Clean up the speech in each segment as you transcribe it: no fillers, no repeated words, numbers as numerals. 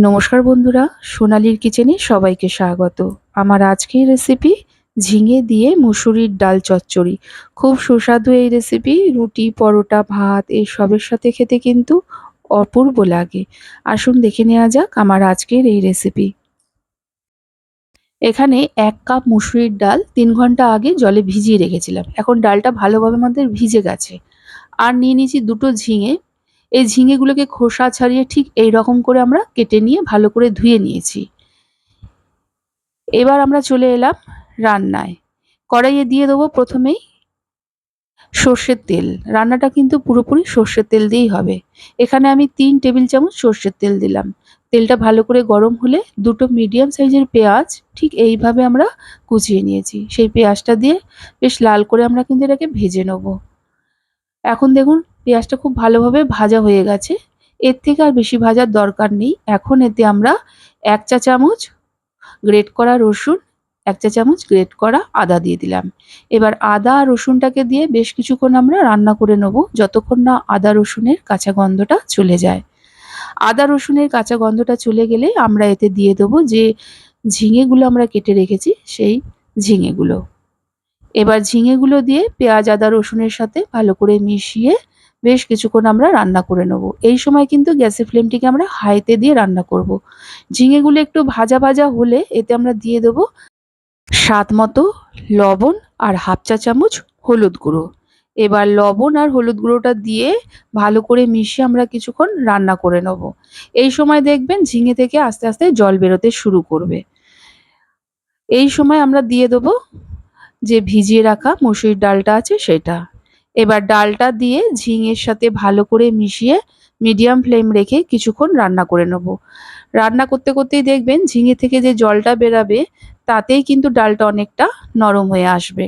নমস্কার বন্ধুরা, সোনালীর কিচেনে সবাইকে স্বাগত। আমার আজকের রেসিপি ঝিঙে দিয়ে মুসুরির ডাল চচ্চড়ি। খুব সুস্বাদু এই রেসিপি, রুটি, পরোটা, ভাত এসবের সাথে খেতে কিন্তু অপূর্ব লাগে। আসুন দেখে নেওয়া যাক আমার আজকের এই রেসিপি। এখানে ১ কাপ মুসুরির ডাল ৩ ঘন্টা আগে জলে ভিজিয়ে রেখেছিলাম। এখন ডালটা ভালোভাবে আমাদের ভিজে গেছে। আর নিয়ে নিয়েছি ২টো ঝিঙে। এই ঝিঙেগুলোকে খোসা ছাড়িয়ে ঠিক এইরকম করে আমরা কেটে নিয়ে ভালো করে ধুয়ে নিয়েছি। এবার আমরা চলে এলাম রান্নায়। কড়াইয়ে দিয়ে দেবো প্রথমেই সর্ষের তেল। রান্নাটা কিন্তু পুরোপুরি সর্ষের তেল দিয়েই হবে। এখানে আমি ৩ টেবিল চামচ সর্ষের তেল দিলাম। তেলটা ভালো করে গরম হলে ২টো মিডিয়াম সাইজের পেঁয়াজ ঠিক এইভাবে আমরা কুচিয়ে নিয়েছি। সেই পেঁয়াজটা দিয়ে বেশ লাল করে আমরা কিন্তু এটাকে ভেজে নেব। এখন দেখুন পেঁয়াজটা খুব ভালোভাবে ভাজা হয়ে গেছে। এর থেকে আর বেশি ভাজার দরকার নেই। এখন এতে আমরা ১ চা চামচ গ্রেট করা রসুন, ১ চা চামচ গ্রেট করা আদা দিয়ে দিলাম। এবার আদা আর রসুনটাকে দিয়ে বেশ কিছুক্ষণ আমরা রান্না করে নেব, যতক্ষণ না আদা রসুনের কাঁচা গন্ধটা চলে যায়। আদা রসুনের কাঁচা গন্ধটা চলে গেলে আমরা এতে দিয়ে দেবো যে ঝিঙেগুলো আমরা কেটে রেখেছি সেই ঝিঙেগুলো। এবার ঝিঙেগুলো দিয়ে পেঁয়াজ, আদা, রসুনের সাথে ভালো করে মিশিয়ে বেশ কিছুক্ষণ আমরা রান্না করে নেব। এই সময় কিন্তু গ্যাসের ফ্লেমটিকে আমরা হাইতে দিয়ে রান্না করব। ঝিঙেগুলো একটু ভাজা ভাজা হলে এতে আমরা দিয়ে দেবো স্বাদ মতো লবণ আর 1/2 চা চামচ হলুদ গুঁড়ো। এবার লবণ আর হলুদ গুঁড়োটা দিয়ে ভালো করে মিশিয়ে আমরা কিছুক্ষণ রান্না করে নেব। এই সময় দেখবেন ঝিঙে থেকে আস্তে আস্তে জল বেরোতে শুরু করবে। এই সময় আমরা দিয়ে দেবো যে ভিজিয়ে রাখা মসুরির ডালটা আছে সেটা। এবার ডালটা দিয়ে ঝিঙের সাথে ভালো করে মিশিয়ে মিডিয়াম ফ্লেম রেখে কিছুক্ষণ রান্না করে নেব। রান্না করতে করতেই দেখবেন ঝিঙে থেকে যে জলটা বেরাবে তাতেই কিন্তু ডালটা অনেকটা নরম হয়ে আসবে।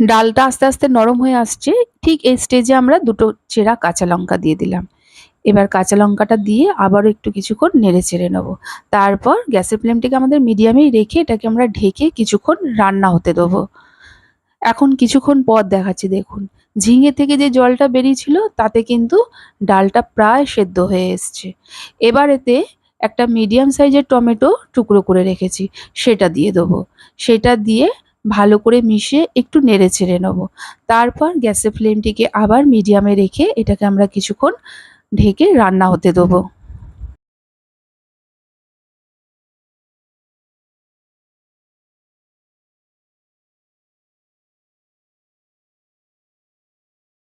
ডালটা আস্তে আস্তে নরম হয়ে আসছে, ঠিক এই স্টেজে আমরা ২টো চেরা কাঁচা লঙ্কা দিয়ে দিলাম। এবার কাঁচা লঙ্কাটা দিয়ে আবারও একটু কিছুক্ষণ নেড়ে চেড়ে নেব। তারপর গ্যাসের ফ্লেমটিকে আমাদের মিডিয়ামেই রেখে এটাকে আমরা ঢেকে কিছুক্ষণ রান্না হতে দেবো। এখন কিছুক্ষণ পর দেখাচ্ছি দেখুন, ঝিঙে থেকে যে জলটা বেরিয়েছিল তাতে কিন্তু ডালটা প্রায় সেদ্ধ হয়ে এসছে। এবার এতে একটা মিডিয়াম সাইজের টমেটো টুকরো করে রেখেছি সেটা দিয়ে দেবো। সেটা দিয়ে ভালো করে মিশিয়ে একটু নেড়ে চেড়ে নেবো। তারপর গ্যাসের ফ্লেমটিকে আবার মিডিয়ামে রেখে এটাকে আমরা কিছুক্ষণ ঢেকে রান্না হতে দেবো।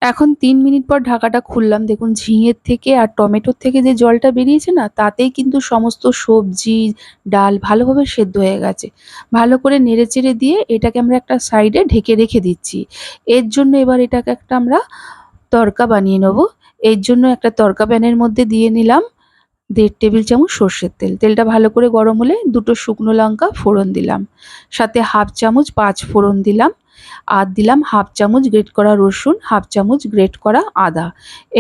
এখন ৩ মিনিট পর ঢাকাটা খুললাম। দেখুন ঝিঙের থেকে আর টমেটোর থেকে যে জলটা বেরিয়েছে না, তাতেই কিন্তু সমস্ত সবজি, ডাল ভালোভাবে সেদ্ধ হয়ে গেছে। ভালো করে নেড়েচেড়ে দিয়ে এটাকে আমরা একটা সাইডে ঢেকে রেখে দিচ্ছি। এর জন্য এবার এটাকে একটা আমরা তড়কা বানিয়ে নেবো। এর জন্য একটা তড়কা প্যানের মধ্যে দিয়ে নিলাম ১.৫ টেবিল চামচ সর্ষের তেল। তেলটা ভালো করে গরম হলে ২টো শুকনো লঙ্কা ফোড়ন দিলাম। সাথে 1/2 চামচ পাঁচফোড়ন দিলাম। আর দিলাম 1/2 চামচ গ্রেট করা রসুন, 1/2 চামচ গ্রেট করা আদা।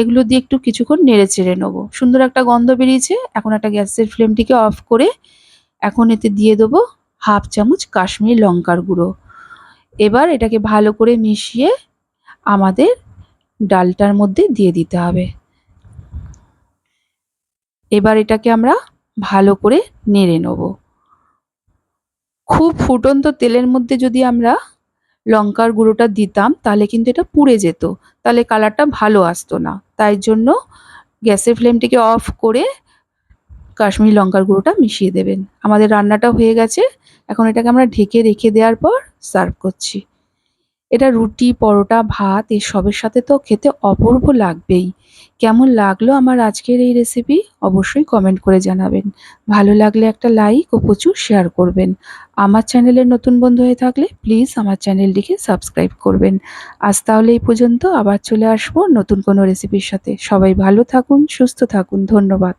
এগুলো দিয়ে একটু কিছুক্ষণ নেড়েচেড়ে নেবো। সুন্দর একটা গন্ধ বেরিয়েছে। এখন একটা গ্যাসের ফ্লেমটিকে অফ করে এখন এতে দিয়ে দেবো 1/2 চামচ কাশ্মীরি লঙ্কার গুঁড়ো। এবার এটাকে ভালো করে মিশিয়ে আমাদের ডালটার মধ্যে দিয়ে দিতে হবে। এবার এটাকে আমরা ভালো করে নেড়ে নেবো। খুব ফুটন্ত তেলের মধ্যে যদি আমরা লঙ্কার গুঁড়োটা দিতাম তাহলে কিন্তু এটা পুড়ে যেত। তাহলে কালারটা ভালো আসতো না। তাই জন্য গ্যাসের ফ্লেমটিকে অফ করে কাশ্মীরি লঙ্কার গুঁড়োটা মিশিয়ে দেবেন। আমাদের রান্নাটা হয়ে গেছে। এখন এটাকে আমরা ঢেকে রেখে দেওয়ার পর সার্ভ করছি। এটা রুটি, পরোটা, ভাত এসবের সাথে তো খেতে অপূর্ব লাগবেই। কেমন লাগলো আমার আজকের এই রেসিপি অবশ্যই কমেন্ট করে জানাবেন। ভালো লাগলে একটা লাইক ও প্রচুর শেয়ার করবেন। আমার চ্যানেলের নতুন বন্ধু হয়ে থাকলে প্লিজ আমার চ্যানেলটিকে সাবস্ক্রাইব করবেন। আজ তাহলে এই পর্যন্ত, আবার চলে আসবো নতুন কোনো রেসিপির সাথে। সবাই ভালো থাকুন, সুস্থ থাকুন। ধন্যবাদ।